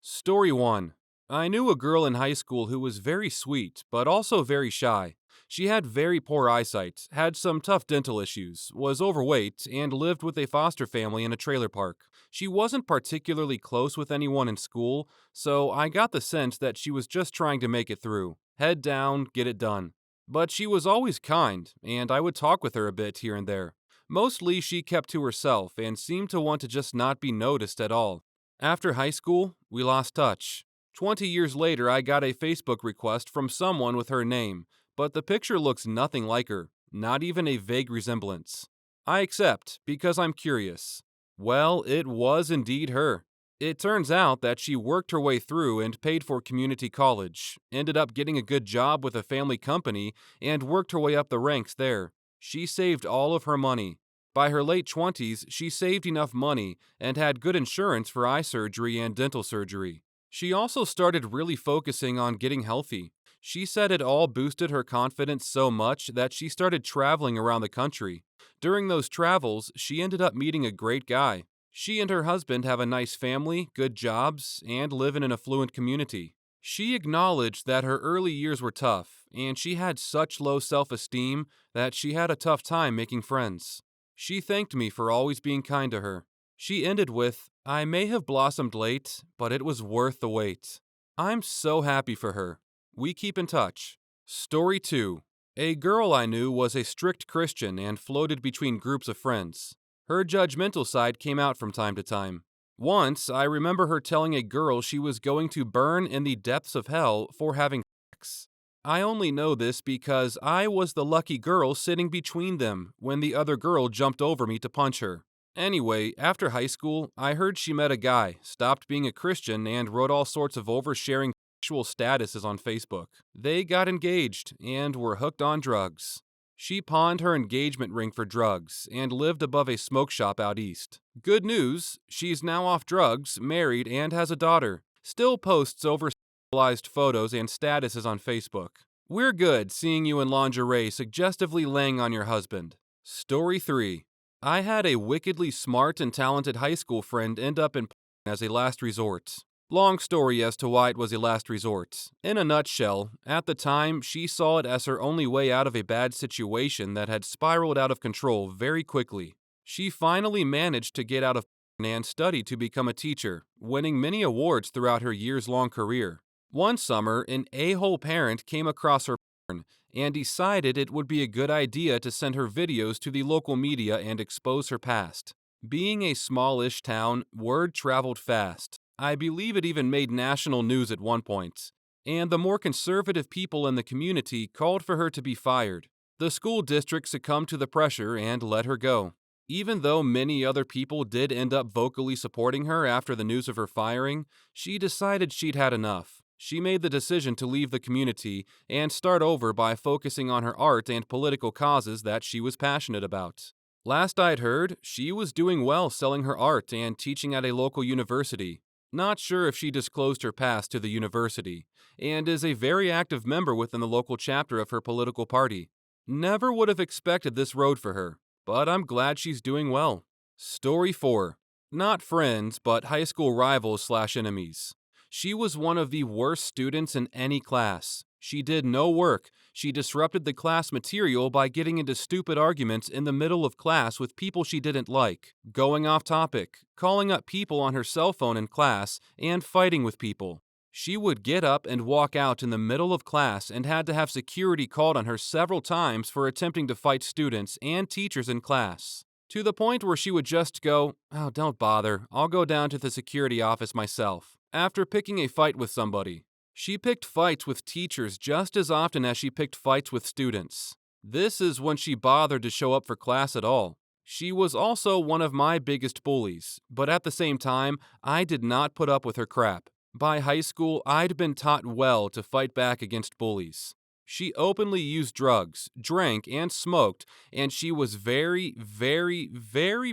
Story 1. I knew a girl in high school who was very sweet, but also very shy. She had very poor eyesight, had some tough dental issues, was overweight, and lived with a foster family in a trailer park. She wasn't particularly close with anyone in school, so I got the sense that she was just trying to make it through. Head down, get it done. But she was always kind, and I would talk with her a bit here and there. Mostly she kept to herself and seemed to want to just not be noticed at all. After high school, we lost touch. 20 years later, I got a Facebook request from someone with her name, but the picture looks nothing like her, not even a vague resemblance. I accept, because I'm curious. Well, it was indeed her. It turns out that she worked her way through and paid for community college, ended up getting a good job with a family company, and worked her way up the ranks there. She saved all of her money. By her late 20s, she saved enough money and had good insurance for eye surgery and dental surgery. She also started really focusing on getting healthy. She said it all boosted her confidence so much that she started traveling around the country. During those travels, she ended up meeting a great guy. She and her husband have a nice family, good jobs, and live in an affluent community. She acknowledged that her early years were tough, and she had such low self-esteem that she had a tough time making friends. She thanked me for always being kind to her. She ended with, "I may have blossomed late, but it was worth the wait." I'm so happy for her. We keep in touch. Story 2. A girl I knew was a strict Christian and floated between groups of friends. Her judgmental side came out from time to time. Once, I remember her telling a girl she was going to burn in the depths of hell for having sex. I only know this because I was the lucky girl sitting between them when the other girl jumped over me to punch her. Anyway, after high school, I heard she met a guy, stopped being a Christian, and wrote all sorts of oversharing sexual statuses on Facebook. They got engaged and were hooked on drugs. She pawned her engagement ring for drugs and lived above a smoke shop out east. Good news, she's now off drugs, married, and has a daughter. Still posts over sexualized photos and statuses on Facebook. We're good seeing you in lingerie suggestively laying on your husband. Story 3. I had a wickedly smart and talented high school friend end up in prison as a last resort. Long story as to why it was a last resort. In a nutshell, at the time, she saw it as her only way out of a bad situation that had spiraled out of control very quickly. She finally managed to get out of prison and study to become a teacher, winning many awards throughout her years-long career. One summer, an a-hole parent came across her porn and decided it would be a good idea to send her videos to the local media and expose her past. Being a smallish town, word traveled fast. I believe it even made national news at one point. And the more conservative people in the community called for her to be fired. The school district succumbed to the pressure and let her go. Even though many other people did end up vocally supporting her after the news of her firing, she decided she'd had enough. She made the decision to leave the community and start over by focusing on her art and political causes that she was passionate about. Last I'd heard, she was doing well selling her art and teaching at a local university. Not sure if she disclosed her past to the university, and is a very active member within the local chapter of her political party. Never would have expected this road for her, but I'm glad she's doing well. Story 4. Not friends, but high school rivals/enemies. She was one of the worst students in any class. She did no work. She disrupted the class material by getting into stupid arguments in the middle of class with people she didn't like, going off topic, calling up people on her cell phone in class, and fighting with people. She would get up and walk out in the middle of class and had to have security called on her several times for attempting to fight students and teachers in class. To the point where she would just go, "Oh, don't bother, I'll go down to the security office myself," after picking a fight with somebody. She picked fights with teachers just as often as she picked fights with students. This is when she bothered to show up for class at all. She was also one of my biggest bullies, but at the same time, I did not put up with her crap. By high school, I'd been taught well to fight back against bullies. She openly used drugs, drank, and smoked, and she was very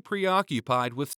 preoccupied with.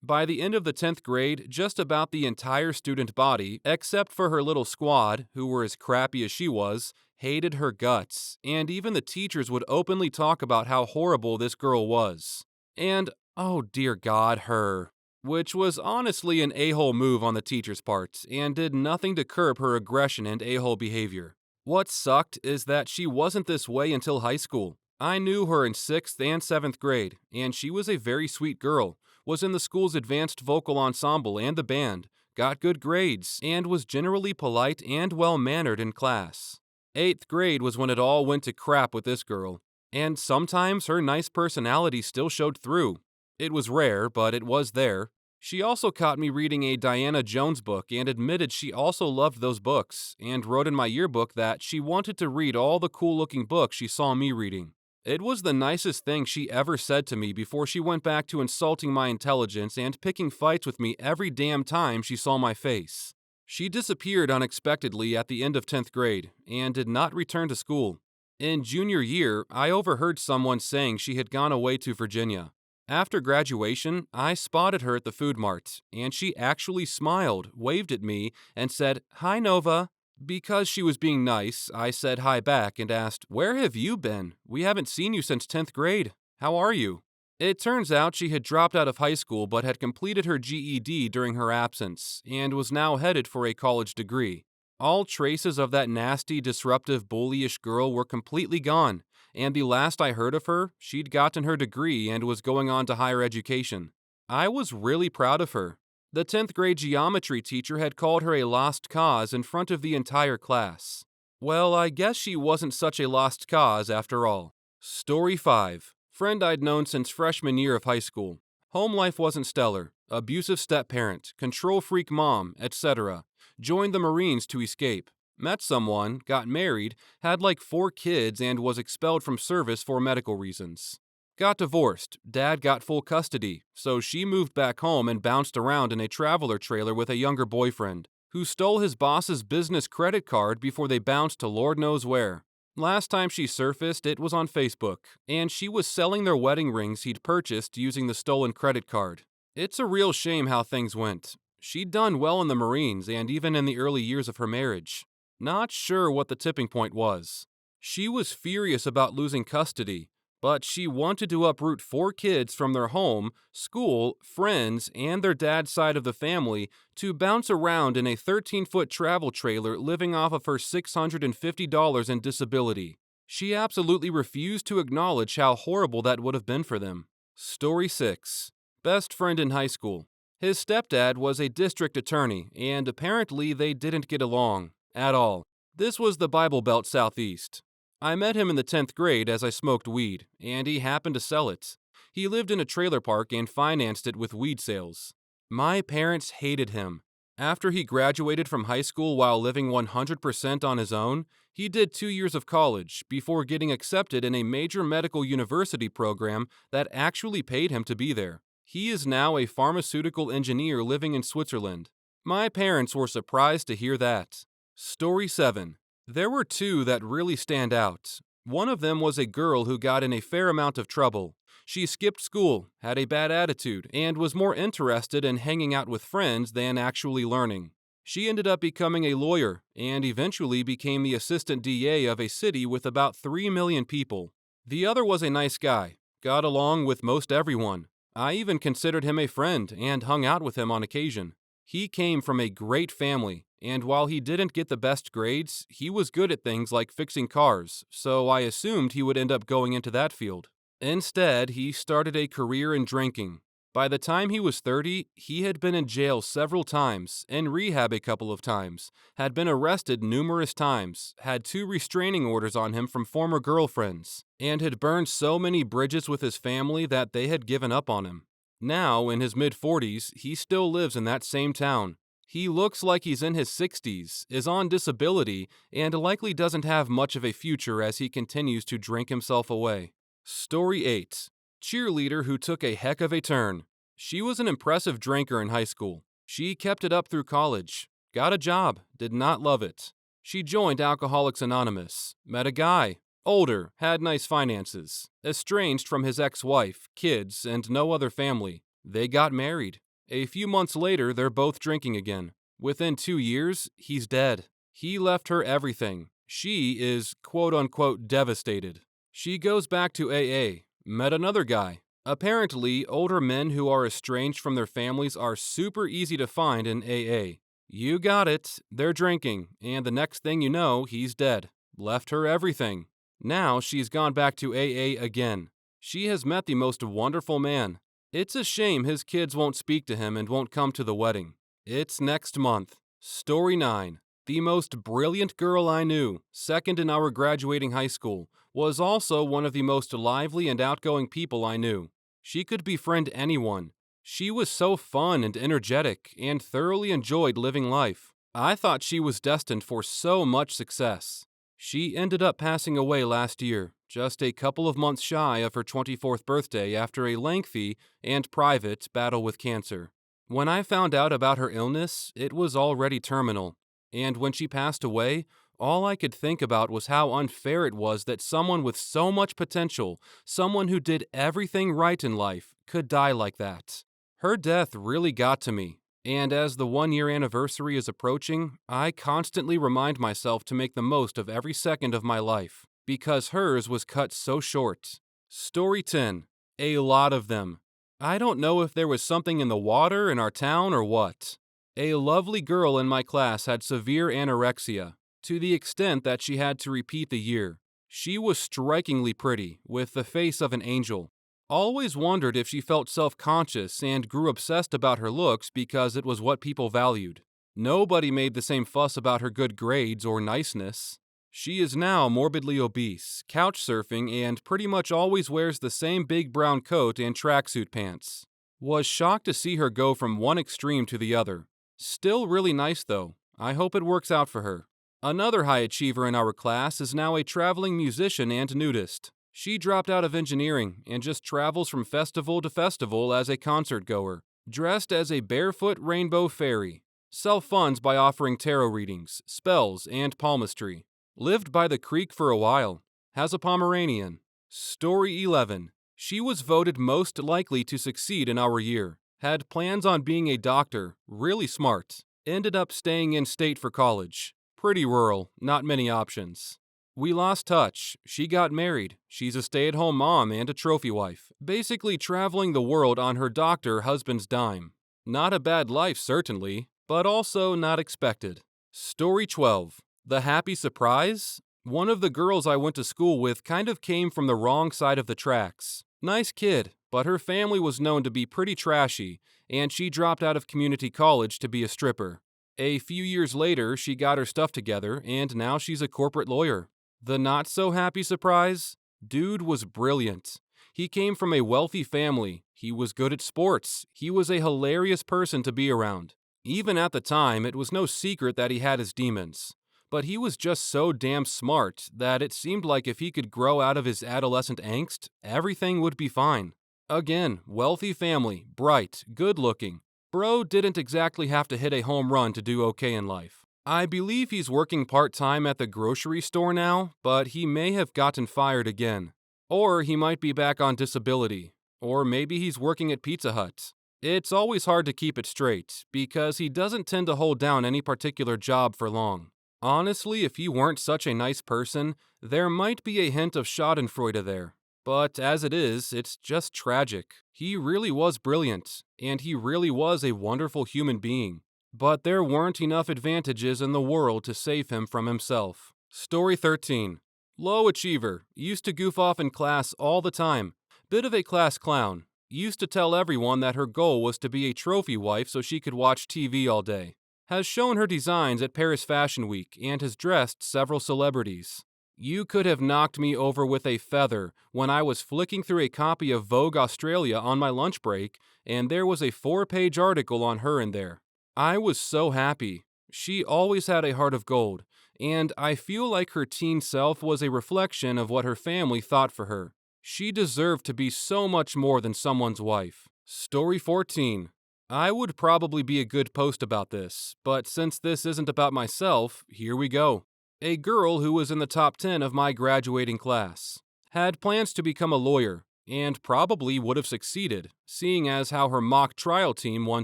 By the end of the 10th grade, just about the entire student body, except for her little squad, who were as crappy as she was, hated her guts, and even the teachers would openly talk about how horrible this girl was. And, oh dear God, her. which was honestly an a-hole move on the teacher's part and did nothing to curb her aggression and a-hole behavior. What sucked is that she wasn't this way until high school. I knew her in 6th and 7th grade, and she was a very sweet girl, was in the school's advanced vocal ensemble and the band, got good grades, and was generally polite and well-mannered in class. 8th grade was when it all went to crap with this girl, and sometimes her nice personality still showed through. It was rare, but it was there. She also caught me reading a Diana Jones book and admitted she also loved those books, and wrote in my yearbook that she wanted to read all the cool-looking books she saw me reading. It was the nicest thing she ever said to me before she went back to insulting my intelligence and picking fights with me every damn time she saw my face. She disappeared unexpectedly at the end of 10th grade and did not return to school. In junior year, I overheard someone saying she had gone away to Virginia. After graduation, I spotted her at the food mart, and she actually smiled, waved at me, and said, "Hi, Nova." Because she was being nice, I said hi back and asked, "Where have you been? We haven't seen you since 10th grade. How are you?" It turns out she had dropped out of high school but had completed her GED during her absence and was now headed for a college degree. All traces of that nasty, disruptive, bullyish girl were completely gone, and the last I heard of her, she'd gotten her degree and was going on to higher education. I was really proud of her. The 10th grade geometry teacher had called her a lost cause in front of the entire class. Well, I guess she wasn't such a lost cause after all. Story 5. Friend I'd known since freshman year of high school. Home life wasn't stellar. Abusive step-parent, control freak mom, etc. Joined the Marines to escape. Met someone, got married, had like 4 kids, and was expelled from service for medical reasons. Got divorced, dad got full custody, so she moved back home and bounced around in a traveler trailer with a younger boyfriend, who stole his boss's business credit card before they bounced to Lord knows where. Last time she surfaced, it was on Facebook, and she was selling their wedding rings he'd purchased using the stolen credit card. It's a real shame how things went. She'd done well in the Marines and even in the early years of her marriage. Not sure what the tipping point was. She was furious about losing custody, but she wanted to uproot 4 kids from their home, school, friends, and their dad's side of the family to bounce around in a 13-foot travel trailer living off of her $650 in disability. She absolutely refused to acknowledge how horrible that would have been for them. Story 6. Best friend in high school. His stepdad was a district attorney, and apparently they didn't get along at all. This was the Bible Belt Southeast. I met him in the 10th grade as I smoked weed, and he happened to sell it. He lived in a trailer park and financed it with weed sales. My parents hated him. After he graduated from high school while living 100% on his own, he did 2 years of college before getting accepted in a major medical university program that actually paid him to be there. He is now a pharmaceutical engineer living in Switzerland. My parents were surprised to hear that. Story 7. There were 2 that really stand out. One of them was a girl who got in a fair amount of trouble. She skipped school, had a bad attitude, and was more interested in hanging out with friends than actually learning. She ended up becoming a lawyer, and eventually became the assistant DA of a city with about 3 million people. The other was a nice guy, got along with most everyone. I even considered him a friend and hung out with him on occasion. He came from a great family, and while he didn't get the best grades, he was good at things like fixing cars, so I assumed he would end up going into that field. Instead, he started a career in drinking. By the time he was 30, he had been in jail several times, in rehab a couple of times, had been arrested numerous times, had 2 restraining orders on him from former girlfriends, and had burned so many bridges with his family that they had given up on him. Now, in his mid-40s, he still lives in that same town. He looks like he's in his 60s, is on disability, and likely doesn't have much of a future as he continues to drink himself away. Story 8. Cheerleader who took a heck of a turn. She was an impressive drinker in high school. She kept it up through college. Got a job, did not love it. She joined Alcoholics Anonymous, met a guy, older, had nice finances, estranged from his ex-wife, kids, and no other family. They got married. A few months later, they're both drinking again. Within 2 years, he's dead. He left her everything. She is quote-unquote devastated. She goes back to AA, met another guy, Apparently, older men who are estranged from their families are super easy to find in AA. You got it, they're drinking, and the next thing you know, he's dead. Left her everything. Now she's gone back to AA again. She has met the most wonderful man. It's a shame his kids won't speak to him and won't come to the wedding. It's next month. Story 9. The most brilliant girl I knew, second in our graduating high school, was also one of the most lively and outgoing people I knew. She could befriend anyone. She was so fun and energetic and thoroughly enjoyed living life. I thought she was destined for so much success. She ended up passing away last year, just a couple of months shy of her 24th birthday after a lengthy and private battle with cancer. When I found out about her illness, it was already terminal. And when she passed away, all I could think about was how unfair it was that someone with so much potential, someone who did everything right in life, could die like that. Her death really got to me, and as the 1 year anniversary is approaching, I constantly remind myself to make the most of every second of my life, because hers was cut so short. Story 10. A lot of them. I don't know if there was something in the water in our town or what. A lovely girl in my class had severe anorexia, to the extent that she had to repeat the year. She was strikingly pretty, with the face of an angel. Always wondered if she felt self-conscious and grew obsessed about her looks because it was what people valued. Nobody made the same fuss about her good grades or niceness. She is now morbidly obese, couch surfing, and pretty much always wears the same big brown coat and tracksuit pants. Was shocked to see her go from one extreme to the other. Still really nice though. I hope it works out for her. Another high achiever in our class is now a traveling musician and nudist. She dropped out of engineering and just travels from festival to festival as a concert goer, dressed as a barefoot rainbow fairy. Self-funds by offering tarot readings, spells, and palmistry. Lived by the creek for a while. Has a Pomeranian. Story 11. She was voted most likely to succeed in our year. Had plans on being a doctor, really smart. Ended up staying in state for college. Pretty rural, not many options. We lost touch. She got married. She's a stay-at-home mom and a trophy wife, basically traveling the world on her doctor husband's dime. Not a bad life, certainly, but also not expected. Story 12. The happy surprise? One of the girls I went to school with kind of came from the wrong side of the tracks. Nice kid, but her family was known to be pretty trashy, and she dropped out of community college to be a stripper. A few years later, she got her stuff together, and now she's a corporate lawyer. The not-so-happy surprise? Dude was brilliant. He came from a wealthy family. He was good at sports. He was a hilarious person to be around. Even at the time, it was no secret that he had his demons. But he was just so damn smart that it seemed like if he could grow out of his adolescent angst, everything would be fine. Again, wealthy family, bright, good-looking. Bro didn't exactly have to hit a home run to do okay in life. I believe he's working part-time at the grocery store now, but he may have gotten fired again. Or he might be back on disability. Or maybe he's working at Pizza Hut. It's always hard to keep it straight, because he doesn't tend to hold down any particular job for long. Honestly, if he weren't such a nice person, there might be a hint of schadenfreude there. But as it is, it's just tragic. He really was brilliant, and he really was a wonderful human being. But there weren't enough advantages in the world to save him from himself. Story 13. Low achiever. Used to goof off in class all the time. Bit of a class clown. Used to tell everyone that her goal was to be a trophy wife so she could watch TV all day. Has shown her designs at Paris Fashion Week and has dressed several celebrities. You could have knocked me over with a feather when I was flicking through a copy of Vogue Australia on my lunch break, and there was a 4-page article on her in there. I was so happy. She always had a heart of gold, and I feel like her teen self was a reflection of what her family thought for her. She deserved to be so much more than someone's wife. Story 14. I would probably be a good post about this, but since this isn't about myself, here we go. A girl who was in the top 10 of my graduating class. Had plans to become a lawyer, and probably would have succeeded, seeing as how her mock trial team won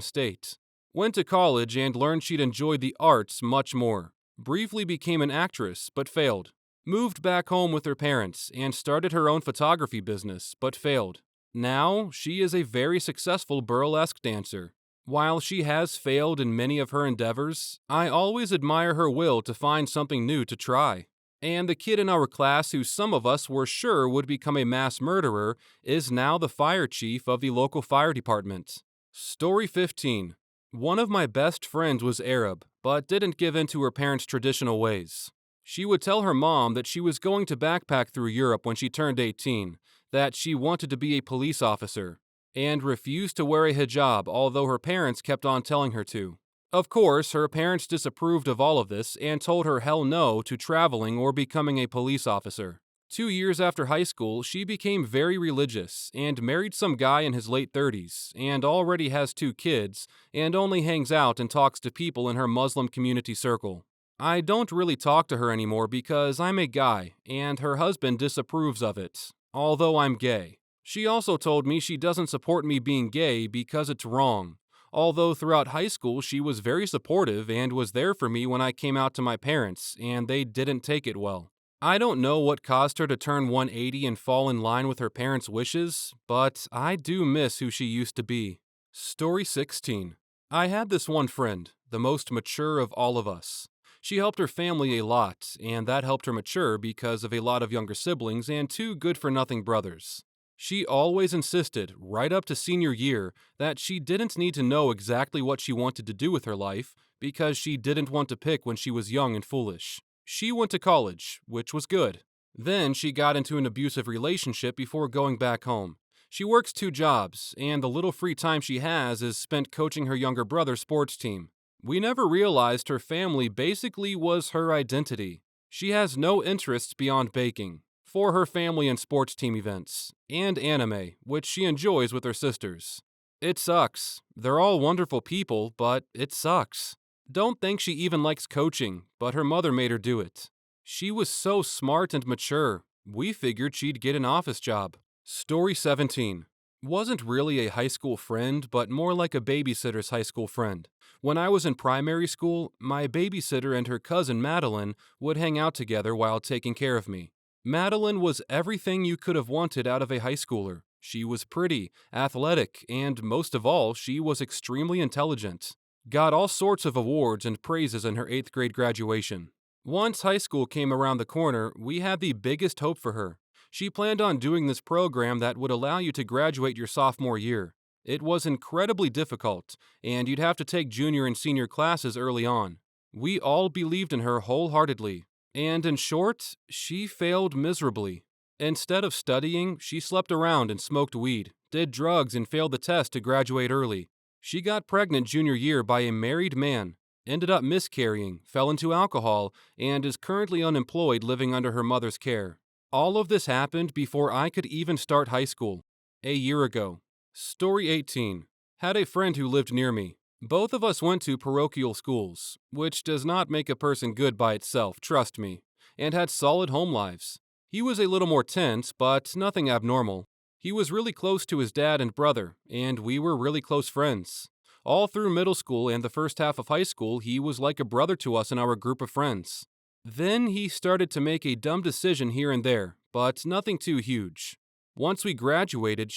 state. Went to college and learned she'd enjoyed the arts much more. Briefly became an actress, but failed. Moved back home with her parents and started her own photography business, but failed. Now, she is a very successful burlesque dancer. While she has failed in many of her endeavors, I always admire her will to find something new to try. And the kid in our class who some of us were sure would become a mass murderer is now the fire chief of the local fire department. Story 15. One of my best friends was Arab, but didn't give in to her parents' traditional ways. She would tell her mom that she was going to backpack through Europe when she turned 18, that she wanted to be a police officer, and refused to wear a hijab, although her parents kept on telling her to. Of course, her parents disapproved of all of this and told her hell no to traveling or becoming a police officer. 2 years after high school, she became very religious and married some guy in his late 30s, and already has 2 kids, and only hangs out and talks to people in her Muslim community circle. I don't really talk to her anymore because I'm a guy, and her husband disapproves of it, although I'm gay. She also told me she doesn't support me being gay because it's wrong, although throughout high school she was very supportive and was there for me when I came out to my parents, and they didn't take it well. I don't know what caused her to turn 180 and fall in line with her parents' wishes, but I do miss who she used to be. Story 16. I had this one friend, the most mature of all of us. She helped her family a lot, and that helped her mature because of a lot of younger siblings and 2 good-for-nothing brothers. She always insisted, right up to senior year, that she didn't need to know exactly what she wanted to do with her life because she didn't want to pick when she was young and foolish. She went to college, which was good. Then she got into an abusive relationship before going back home. She works 2 jobs, and the little free time she has is spent coaching her younger brother's sports team. We never realized her family basically was her identity. She has no interests beyond baking, for her family and sports team events, and anime, which she enjoys with her sisters. It sucks. They're all wonderful people, but it sucks. Don't think she even likes coaching, but her mother made her do it. She was so smart and mature. We figured she'd get an office job. Story 17. Wasn't really a high school friend, but more like a babysitter's high school friend. When I was in primary school, my babysitter and her cousin Madeline would hang out together while taking care of me. Madeline was everything you could have wanted out of a high schooler. She was pretty, athletic, and most of all, she was extremely intelligent. Got all sorts of awards and praises in her 8th grade graduation. Once high school came around the corner, we had the biggest hope for her. She planned on doing this program that would allow you to graduate your sophomore year. It was incredibly difficult, and you'd have to take junior and senior classes early on. We all believed in her wholeheartedly, and in short, she failed miserably. Instead of studying, she slept around and smoked weed, did drugs, and failed the test to graduate early. She got pregnant junior year by a married man, ended up miscarrying, fell into alcohol, and is currently unemployed living under her mother's care. All of this happened before I could even start high school, a year ago. Story 18. Had a friend who lived near me. Both of us went to parochial schools, which does not make a person good by itself, trust me, and had solid home lives. He was a little more tense, but nothing abnormal. He was really close to his dad and brother, and we were really close friends. All through middle school and the first half of high school, he was like a brother to us in our group of friends. Then he started to make a dumb decision here and there, but nothing too huge. Once we graduated,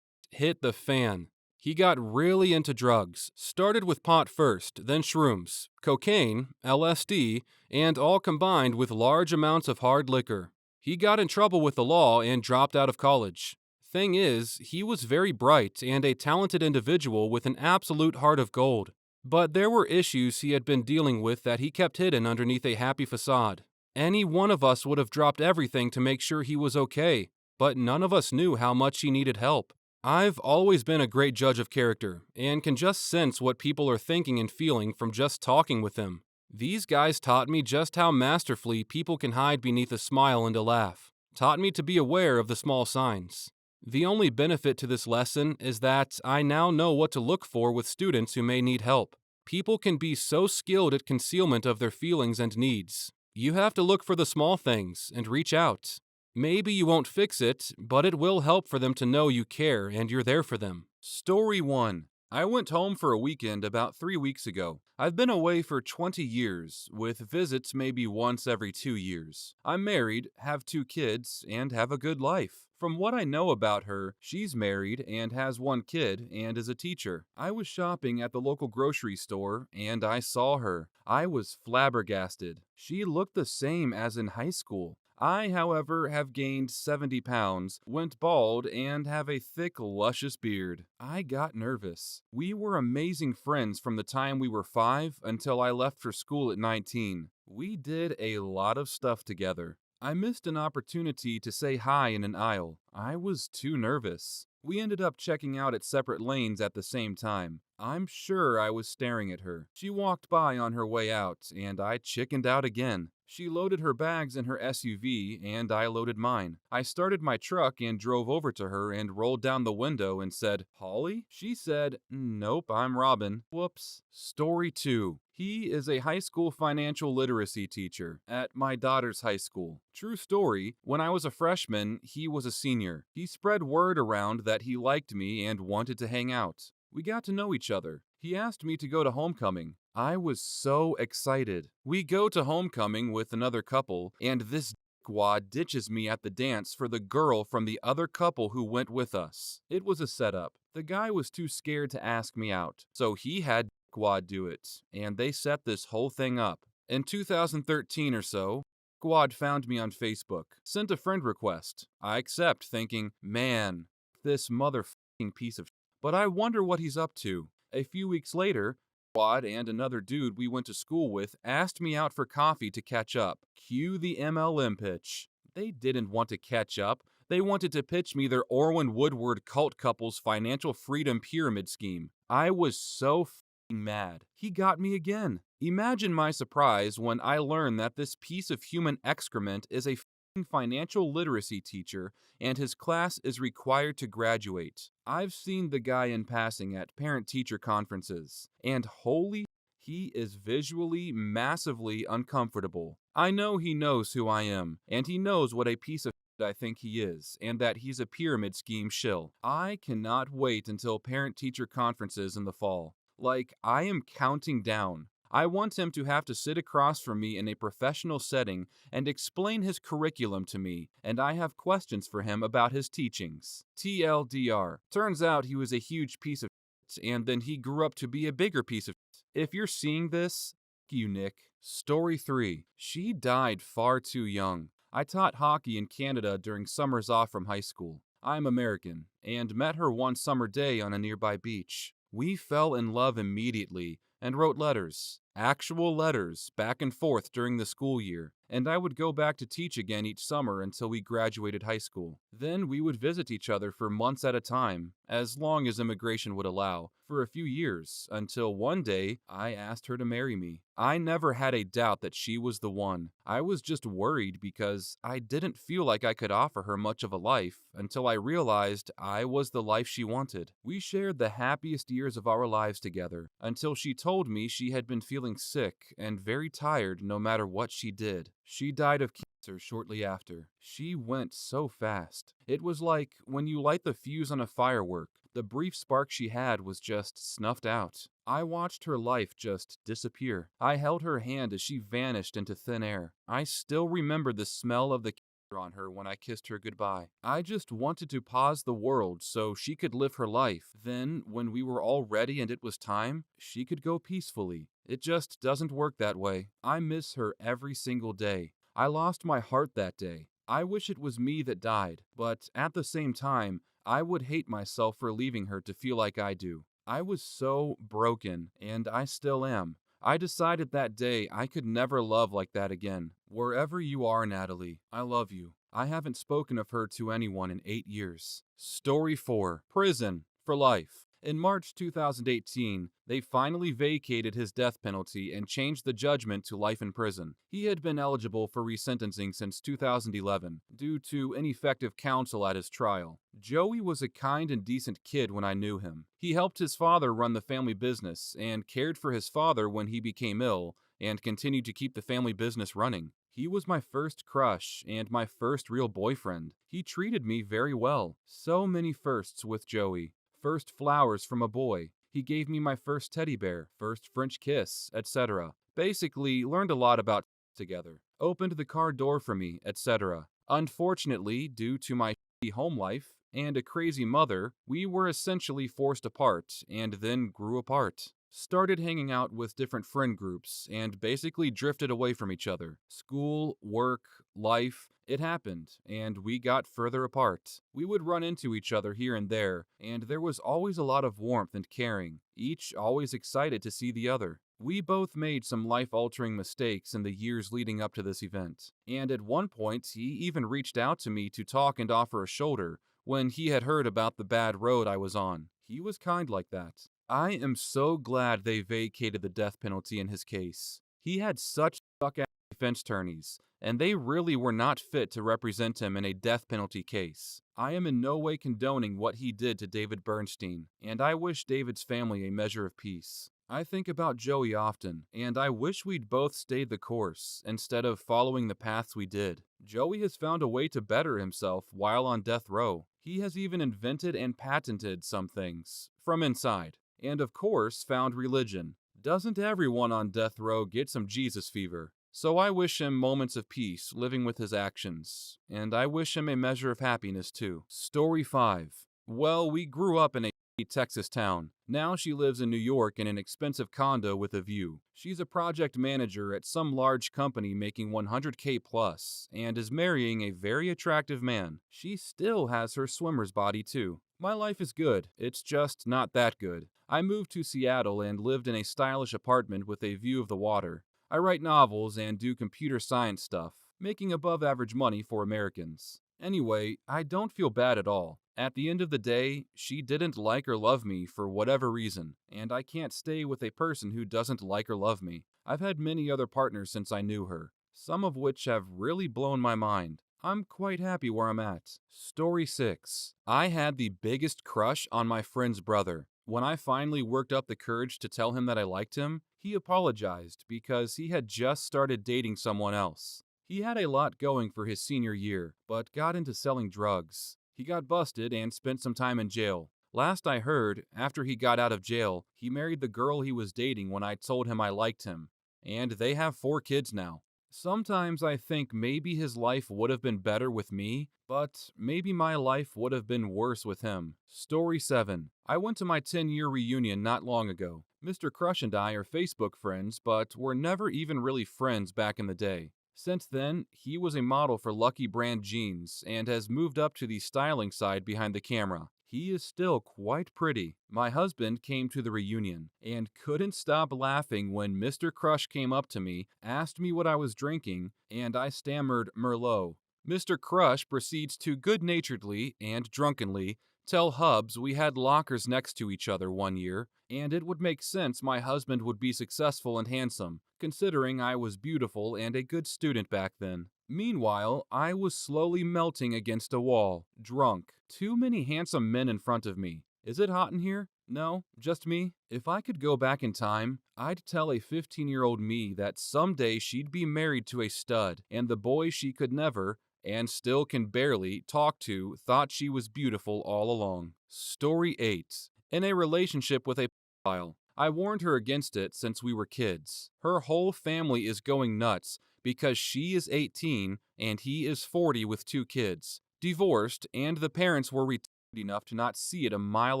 hit the fan. He got really into drugs, started with pot first, then shrooms, cocaine, LSD, and all combined with large amounts of hard liquor. He got in trouble with the law and dropped out of college. Thing is, he was very bright and a talented individual with an absolute heart of gold. But there were issues he had been dealing with that he kept hidden underneath a happy facade. Any one of us would have dropped everything to make sure he was okay, but none of us knew how much he needed help. I've always been a great judge of character, and can just sense what people are thinking and feeling from just talking with them. These guys taught me just how masterfully people can hide beneath a smile and a laugh, taught me to be aware of the small signs. The only benefit to this lesson is that I now know what to look for with students who may need help. People can be so skilled at concealment of their feelings and needs. You have to look for the small things and reach out. Maybe you won't fix it, but it will help for them to know you care and you're there for them. Story 1. I went home for a weekend about 3 weeks ago. I've been away for 20 years, with visits maybe once every 2 years. I'm married, have 2 kids, and have a good life. From what I know about her, she's married and has one kid and is a teacher. I was shopping at the local grocery store and I saw her. I was flabbergasted. She looked the same as in high school. I, however, have gained 70 pounds, went bald, and have a thick, luscious beard. I got nervous. We were amazing friends from the time we were 5 until I left for school at 19. We did a lot of stuff together. I missed an opportunity to say hi in an aisle. I was too nervous. We ended up checking out at separate lanes at the same time. I'm sure I was staring at her. She walked by on her way out, and I chickened out again. She loaded her bags in her SUV, and I loaded mine. I started my truck and drove over to her and rolled down the window and said, "Holly?" She said, "Nope, I'm Robin." Whoops. Story 2. He is a high school financial literacy teacher at my daughter's high school. True story, when I was a freshman, he was a senior. He spread word around that he liked me and wanted to hang out. We got to know each other. He asked me to go to homecoming. I was so excited. We go to homecoming with another couple, and this dickwad ditches me at the dance for the girl from the other couple who went with us. It was a setup. The guy was too scared to ask me out, so he had dickwad do it, and they set this whole thing up. In 2013 or so, Squad found me on Facebook, sent a friend request. I accept, thinking, man, this motherfucking piece of shit. But I wonder what he's up to. A few weeks later, Squad and another dude we went to school with asked me out for coffee to catch up. Cue the MLM pitch. They didn't want to catch up. They wanted to pitch me their Orwin Woodward cult couple's financial freedom pyramid scheme. I was so f***ing mad. He got me again. Imagine my surprise when I learned that this piece of human excrement is a f***ing financial literacy teacher and his class is required to graduate. I've seen the guy in passing at parent-teacher conferences, and holy, he is visually massively uncomfortable. I know he knows who I am, and he knows what a piece of I think he is, and that he's a pyramid scheme shill. I cannot wait until parent-teacher conferences in the fall. Like, I am counting down. I want him to have to sit across from me in a professional setting and explain his curriculum to me, and I have questions for him about his teachings. TLDR. Turns out he was a huge piece of shit, and then he grew up to be a bigger piece of shit. If you're seeing this, f*** you, Nick. Story 3. She died far too young. I taught hockey in Canada during summers off from high school. I'm American, and met her one summer day on a nearby beach. We fell in love immediately and wrote letters, actual letters, back and forth during the school year, and I would go back to teach again each summer until we graduated high school. Then we would visit each other for months at a time, as long as immigration would allow, for a few years, until one day I asked her to marry me. I never had a doubt that she was the one. I was just worried because I didn't feel like I could offer her much of a life until I realized I was the life she wanted. We shared the happiest years of our lives together until she told me she had been feeling sick and very tired no matter what she did. She died of cancer shortly after. She went so fast. It was like when you light the fuse on a firework. The brief spark she had was just snuffed out. I watched her life just disappear. I held her hand as she vanished into thin air. I still remember the smell of the cancer on her when I kissed her goodbye. I just wanted to pause the world so she could live her life. Then, when we were all ready and it was time, she could go peacefully. It just doesn't work that way. I miss her every single day. I lost my heart that day. I wish it was me that died, but at the same time, I would hate myself for leaving her to feel like I do. I was so broken, and I still am. I decided that day I could never love like that again. Wherever you are, Natalie, I love you. I haven't spoken of her to anyone in 8 years. Story 4. Prison for life. In March 2018, they finally vacated his death penalty and changed the judgment to life in prison. He had been eligible for resentencing since 2011 due to ineffective counsel at his trial. Joey was a kind and decent kid when I knew him. He helped his father run the family business and cared for his father when he became ill and continued to keep the family business running. He was my first crush and my first real boyfriend. He treated me very well. So many firsts with Joey. First flowers from a boy. He gave me my first teddy bear, first French kiss, etc. Basically, learned a lot about together. Opened the car door for me, etc. Unfortunately, due to my home life, and a crazy mother, we were essentially forced apart and then grew apart. Started hanging out with different friend groups and basically drifted away from each other. School, work, life, it happened, and we got further apart. We would run into each other here and there, and there was always a lot of warmth and caring, each always excited to see the other. We both made some life-altering mistakes in the years leading up to this event, and at one point he even reached out to me to talk and offer a shoulder when he had heard about the bad road I was on. He was kind like that. I am so glad they vacated the death penalty in his case. He had such suck-ass defense attorneys, and they really were not fit to represent him in a death penalty case. I am in no way condoning what he did to David Bernstein, and I wish David's family a measure of peace. I think about Joey often, and I wish we'd both stayed the course instead of following the paths we did. Joey has found a way to better himself while on death row. He has even invented and patented some things from inside. And of course, found religion. Doesn't everyone on death row get some Jesus fever? So I wish him moments of peace living with his actions. And I wish him a measure of happiness too. Story 5. Well, we grew up in a Texas town. Now she lives in New York in an expensive condo with a view. She's a project manager at some large company making 100K plus and is marrying a very attractive man. She still has her swimmer's body too. My life is good, it's just not that good. I moved to Seattle and lived in a stylish apartment with a view of the water. I write novels and do computer science stuff, making above average money for Americans. Anyway, I don't feel bad at all. At the end of the day, she didn't like or love me for whatever reason, and I can't stay with a person who doesn't like or love me. I've had many other partners since I knew her, some of which have really blown my mind. I'm quite happy where I'm at. Story 6. I had the biggest crush on my friend's brother. When I finally worked up the courage to tell him that I liked him, he apologized because he had just started dating someone else. He had a lot going for his senior year, but got into selling drugs. He got busted and spent some time in jail. Last I heard, after he got out of jail, he married the girl he was dating when I told him I liked him. And they have 4 kids now. Sometimes I think maybe his life would have been better with me, but maybe my life would have been worse with him. Story 7. I went to my 10-year reunion not long ago. Mr. Crush and I are Facebook friends, but were never even really friends back in the day. Since then, he was a model for Lucky brand jeans and has moved up to the styling side behind the camera. He is still quite pretty. My husband came to the reunion and couldn't stop laughing when Mr. Crush came up to me, asked me what I was drinking, and I stammered Merlot. Mr. Crush proceeds to good-naturedly and drunkenly tell Hubs we had lockers next to each other one year, and it would make sense my husband would be successful and handsome, considering I was beautiful and a good student back then. Meanwhile, I was slowly melting against a wall, drunk. Too many handsome men in front of me. Is it hot in here? No, just me? If I could go back in time, I'd tell a 15-year-old me that someday she'd be married to a stud, and the boy she could never, and still can barely, talk to thought she was beautiful all along. Story 8. In a relationship with a pedophile. I warned her against it since we were kids. Her whole family is going nuts because she is 18 and he is 40 with 2 kids, divorced, and the parents were retarded enough to not see it a mile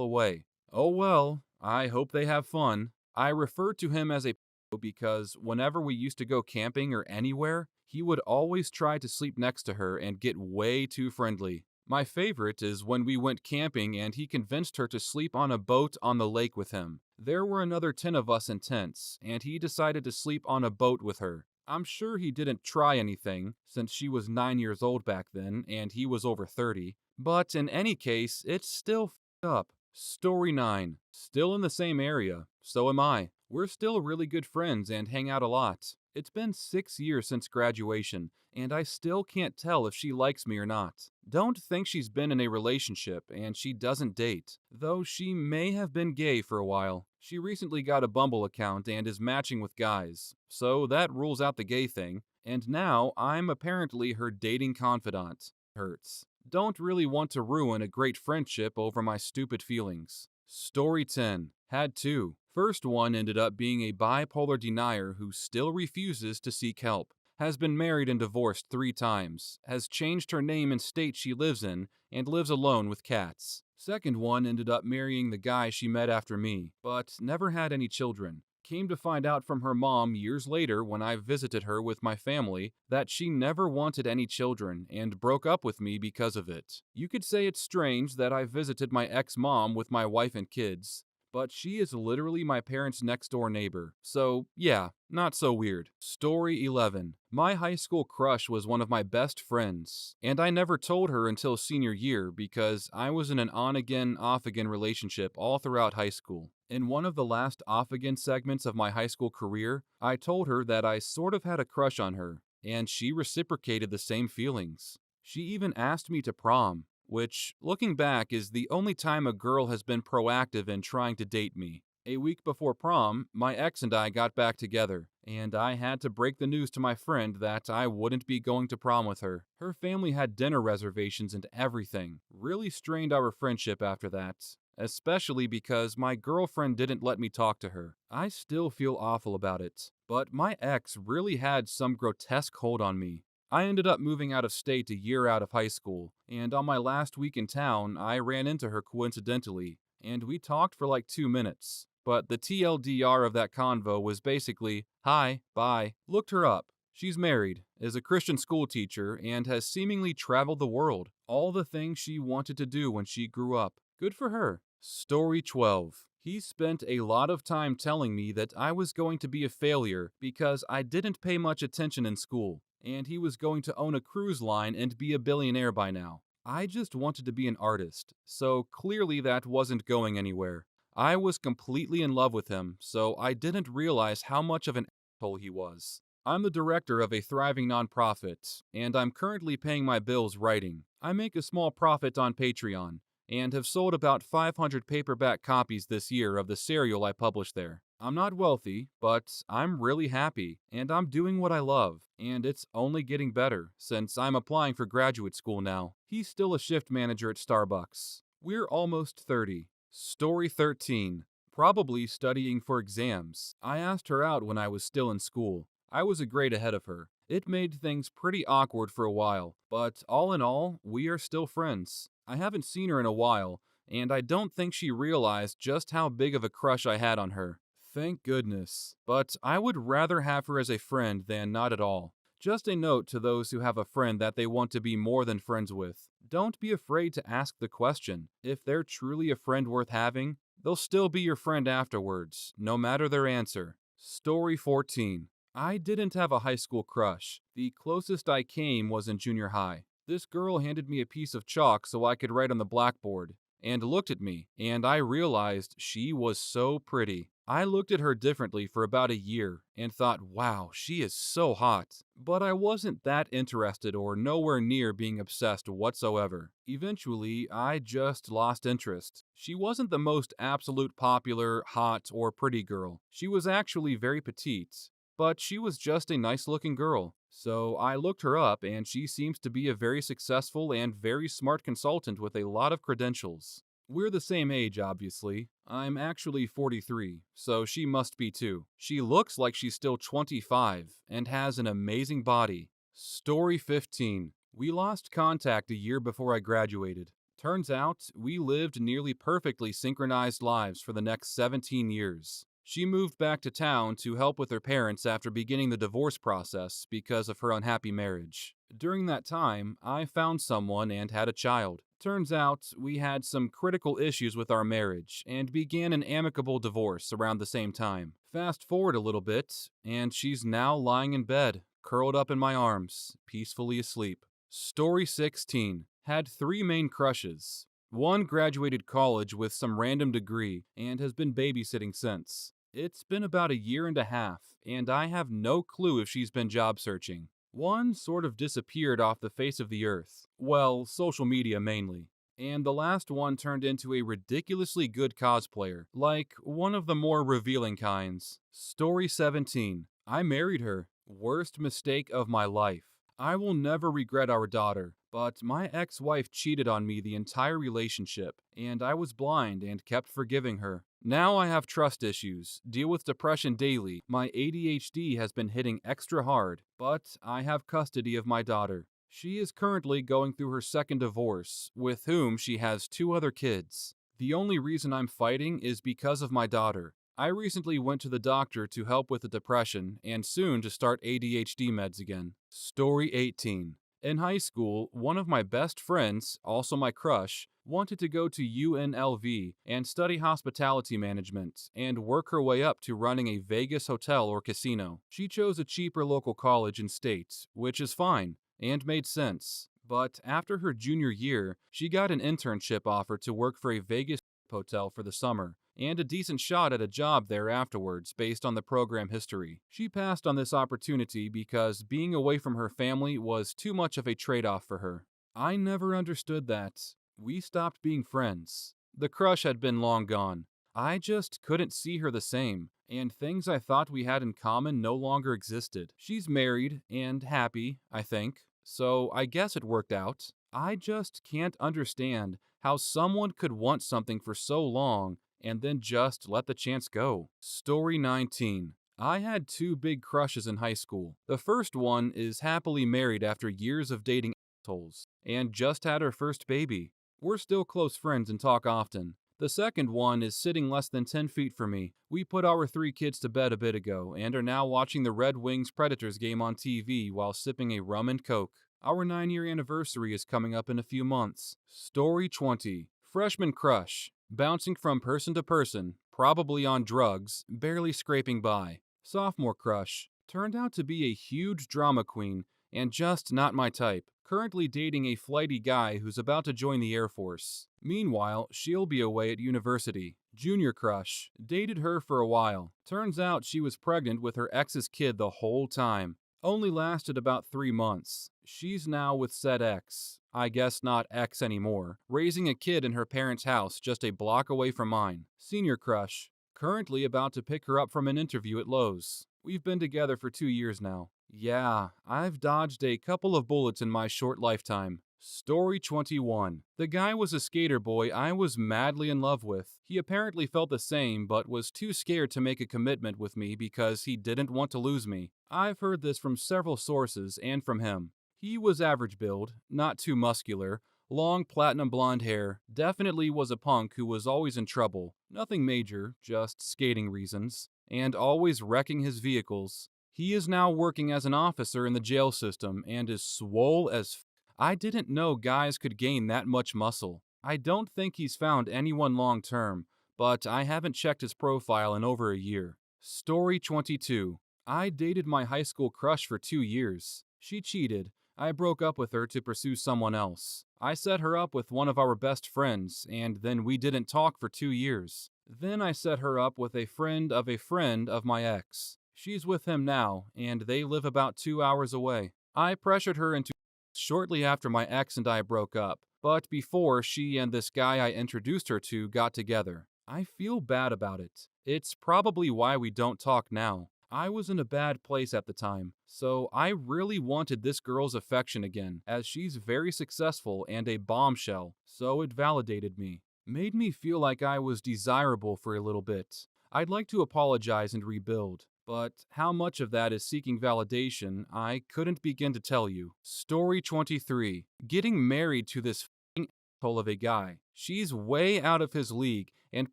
away. Oh well, I hope they have fun. I refer to him as a pedo because whenever we used to go camping or anywhere, he would always try to sleep next to her and get way too friendly. My favorite is when we went camping and he convinced her to sleep on a boat on the lake with him. There were another 10 of us in tents, and he decided to sleep on a boat with her. I'm sure he didn't try anything, since she was 9 years old back then and he was over 30, but in any case, it's still f***ed up. Story 9. Still in the same area, so am I. We're still really good friends and hang out a lot. It's been 6 years since graduation, and I still can't tell if she likes me or not. Don't think she's been in a relationship and she doesn't date, though she may have been gay for a while. She recently got a Bumble account and is matching with guys, so that rules out the gay thing, and now I'm apparently her dating confidant. Hurts. Don't really want to ruin a great friendship over my stupid feelings. Story 10. Had 2. First one ended up being a bipolar denier who still refuses to seek help. has been married and divorced 3 times, has changed her name and state she lives in, and lives alone with cats. Second one ended up marrying the guy she met after me, but never had any children. Came to find out from her mom years later when I visited her with my family that she never wanted any children and broke up with me because of it. You could say it's strange that I visited my ex-mom with my wife and kids, but she is literally my parents' next door neighbor. So, yeah, not so weird. Story 11. My high school crush was one of my best friends, and I never told her until senior year because I was in an on-again, off-again relationship all throughout high school. In one of the last off-again segments of my high school career, I told her that I sort of had a crush on her, and she reciprocated the same feelings. She even asked me to prom, which, looking back, is the only time a girl has been proactive in trying to date me. A week before prom, my ex and I got back together, and I had to break the news to my friend that I wouldn't be going to prom with her. Her family had dinner reservations and everything. Really strained our friendship after that, especially because my girlfriend didn't let me talk to her. I still feel awful about it, but my ex really had some grotesque hold on me. I ended up moving out of state a year out of high school, and on my last week in town, I ran into her coincidentally, and we talked for like 2 minutes. But the TLDR of that convo was basically, hi, bye. Looked her up. She's married, is a Christian school teacher, and has seemingly traveled the world. All the things she wanted to do when she grew up. Good for her. Story 12. He spent a lot of time telling me that I was going to be a failure because I didn't pay much attention in school, and he was going to own a cruise line and be a billionaire by now. I just wanted to be an artist, so clearly that wasn't going anywhere. I was completely in love with him, so I didn't realize how much of an asshole he was. I'm the director of a thriving nonprofit, and I'm currently paying my bills writing. I make a small profit on Patreon, and have sold about 500 paperback copies this year of the serial I published there. I'm not wealthy, but I'm really happy, and I'm doing what I love, and it's only getting better since I'm applying for graduate school now. He's still a shift manager at Starbucks. We're almost 30. Story 13. Probably studying for exams. I asked her out when I was still in school. I was a grade ahead of her. It made things pretty awkward for a while, but all in all, we are still friends. I haven't seen her in a while, and I don't think she realized just how big of a crush I had on her. Thank goodness. But I would rather have her as a friend than not at all. Just a note to those who have a friend that they want to be more than friends with. Don't be afraid to ask the question. If they're truly a friend worth having, they'll still be your friend afterwards, no matter their answer. Story 14. I didn't have a high school crush. The closest I came was in junior high. This girl handed me a piece of chalk so I could write on the blackboard, and looked at me, and I realized she was so pretty. I looked at her differently for about a year and thought, wow, she is so hot. But I wasn't that interested or nowhere near being obsessed whatsoever. Eventually, I just lost interest. She wasn't the most absolute popular, hot, or pretty girl. She was actually very petite, but she was just a nice-looking girl. So I looked her up, and she seems to be a very successful and very smart consultant with a lot of credentials. We're the same age, obviously. I'm actually 43, so she must be too. She looks like she's still 25 and has an amazing body. Story 15. We lost contact a year before I graduated. Turns out, we lived nearly perfectly synchronized lives for the next 17 years. She moved back to town to help with her parents after beginning the divorce process because of her unhappy marriage. During that time, I found someone and had a child. Turns out, we had some critical issues with our marriage and began an amicable divorce around the same time. Fast forward a little bit, and she's now lying in bed, curled up in my arms, peacefully asleep. Story 16. Had 3 main crushes. One graduated college with some random degree and has been babysitting since. It's been about a year and a half, and I have no clue if she's been job searching. One sort of disappeared off the face of the earth. Well, social media mainly. And the last one turned into a ridiculously good cosplayer, like one of the more revealing kinds. Story 17. I married her. Worst mistake of my life. I will never regret our daughter, but my ex wife cheated on me the entire relationship, and I was blind and kept forgiving her. Now I have trust issues, deal with depression daily, my ADHD has been hitting extra hard, but I have custody of my daughter. She is currently going through her second divorce, with whom she has two other kids. The only reason I'm fighting is because of my daughter. I recently went to the doctor to help with the depression and soon to start ADHD meds again. Story 18. In high school, one of my best friends, also my crush, wanted to go to UNLV and study hospitality management and work her way up to running a Vegas hotel or casino. She chose a cheaper local college and state, which is fine and made sense. But after her junior year, she got an internship offer to work for a Vegas hotel for the summer, and a decent shot at a job there afterwards based on the program history. She passed on this opportunity because being away from her family was too much of a trade-off for her. I never understood that. We stopped being friends. The crush had been long gone. I just couldn't see her the same, and things I thought we had in common no longer existed. She's married and happy, I think, so I guess it worked out. I just can't understand how someone could want something for so long and then just let the chance go. Story 19. I had two big crushes in high school. The first one is happily married after years of dating assholes and just had her first baby. We're still close friends and talk often. The second one is sitting less than 10 feet from me. We put our three kids to bed a bit ago and are now watching the Red Wings Predators game on TV while sipping a rum and coke. Our 9-year anniversary is coming up in a few months. Story 20. Freshman crush. Bouncing from person to person, probably on drugs, barely scraping by. Sophomore crush. Turned out to be a huge drama queen and just not my type. Currently dating a flighty guy who's about to join the Air Force. Meanwhile, she'll be away at university. Junior crush. Dated her for a while. Turns out she was pregnant with her ex's kid the whole time. Only lasted about 3 months. She's now with said ex, I guess not ex anymore, raising a kid in her parents' house just a block away from mine. Senior crush. Currently about to pick her up from an interview at Lowe's. We've been together for 2 years now. Yeah, I've dodged a couple of bullets in my short lifetime. Story 21. The guy was a skater boy I was madly in love with. He apparently felt the same, but was too scared to make a commitment with me because he didn't want to lose me. I've heard this from several sources and from him. He was average build, not too muscular, long platinum blonde hair, definitely was a punk who was always in trouble. Nothing major, just skating reasons, and always wrecking his vehicles. He is now working as an officer in the jail system and is swole as I didn't know guys could gain that much muscle. I don't think he's found anyone long term, but I haven't checked his profile in over a year. Story 22. I dated my high school crush for 2 years. She cheated. I broke up with her to pursue someone else. I set her up with one of our best friends, and then we didn't talk for 2 years. Then I set her up with a friend of my ex. She's with him now, and they live about 2 hours away. I pressured her into shortly after my ex and I broke up, but before she and this guy I introduced her to got together. I feel bad about it. It's probably why we don't talk now. I was in a bad place at the time, so I really wanted this girl's affection again, as she's very successful and a bombshell, so it validated me. Made me feel like I was desirable for a little bit. I'd like to apologize and rebuild, but how much of that is seeking validation, I couldn't begin to tell you. Story 23. Getting married to this f***ing asshole of a guy. She's way out of his league and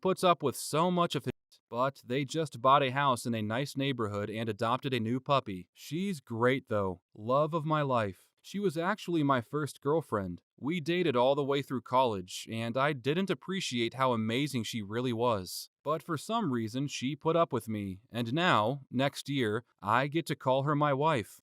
puts up with so much of his, but they just bought a house in a nice neighborhood and adopted a new puppy. She's great though. Love of my life. She was actually my first girlfriend. We dated all the way through college, and I didn't appreciate how amazing she really was. But for some reason, she put up with me, and now, next year, I get to call her my wife.